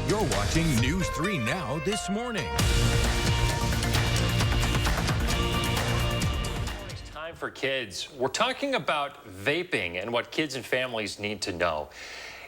You're watching News 3 Now this morning. It's time for kids. We're talking about vaping and what kids and families need to know.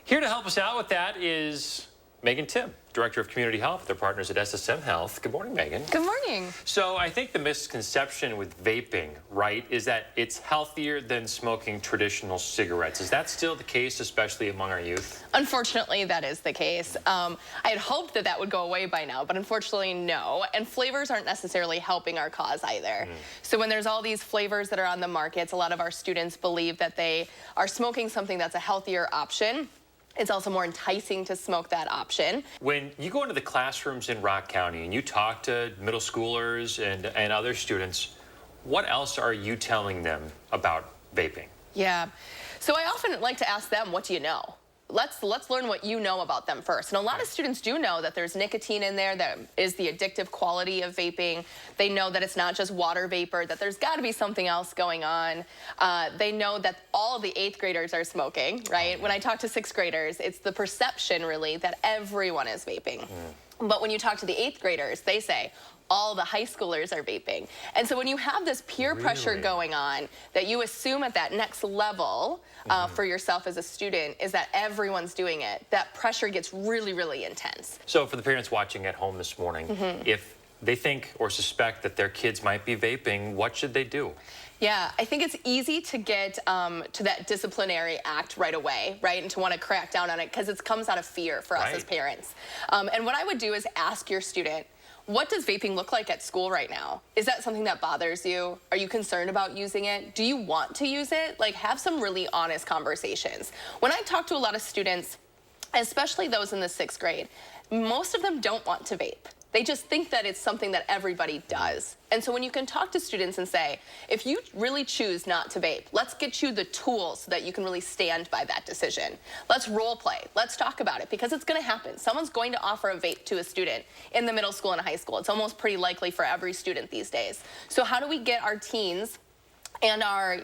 Here to help us out with that is Megan Tim, Director of Community Health with their partners at SSM Health. Good morning, Megan. Good morning. So I think the misconception with vaping, right, is that it's healthier than smoking traditional cigarettes. Is that still the case, especially among our youth? Unfortunately, that is the case. I had hoped that that would go away by now, but unfortunately, no. And flavors aren't necessarily helping our cause either. So when there's all these flavors that are on the markets, a lot of our students believe that they are smoking something that's a healthier option. It's also more enticing to smoke that option. When you go into the classrooms in Rock County and you talk to middle schoolers and other students, what else are you telling them about vaping? Yeah. So I often like to ask them, what do you know? Let's learn what you know about them first. And a lot of students do know that there's nicotine in there, that is the addictive quality of vaping. They know that it's not just water vapor, that there's got to be something else going on. They know that all of the 8th graders are smoking, right? When I talk to 6th graders, it's the perception, really, that everyone is vaping. But when you talk to the 8th graders, they say, all the high schoolers are vaping. And so when you have this peer pressure going on, that you assume at that next level for yourself as a student is that everyone's doing it, that pressure gets really, really intense. So for the parents watching at home this morning, if they think or suspect that their kids might be vaping, what should they do? Yeah, I think it's easy to get to that disciplinary act right away, right? And to want to crack down on it because it comes out of fear for us as parents. And what I would do is ask your student, what does vaping look like at school right now? Is that something that bothers you? Are you concerned about using it? Do you want to use it? Like, have some really honest conversations. When I talk to a lot of students, especially those in the 6th grade, most of them don't want to vape. They just think that it's something that everybody does. And so when you can talk to students and say, if you really choose not to vape, let's get you the tools so that you can really stand by that decision. Let's role play. Let's talk about it because it's going to happen. Someone's going to offer a vape to a student in the middle school and high school. It's almost pretty likely for every student these days. So how do we get our teens and our,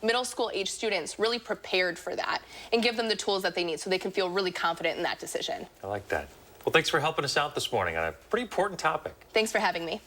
middle school age students really prepared for that and give them the tools that they need so they can feel really confident in that decision? I like that. Well, thanks for helping us out this morning on a pretty important topic. Thanks for having me.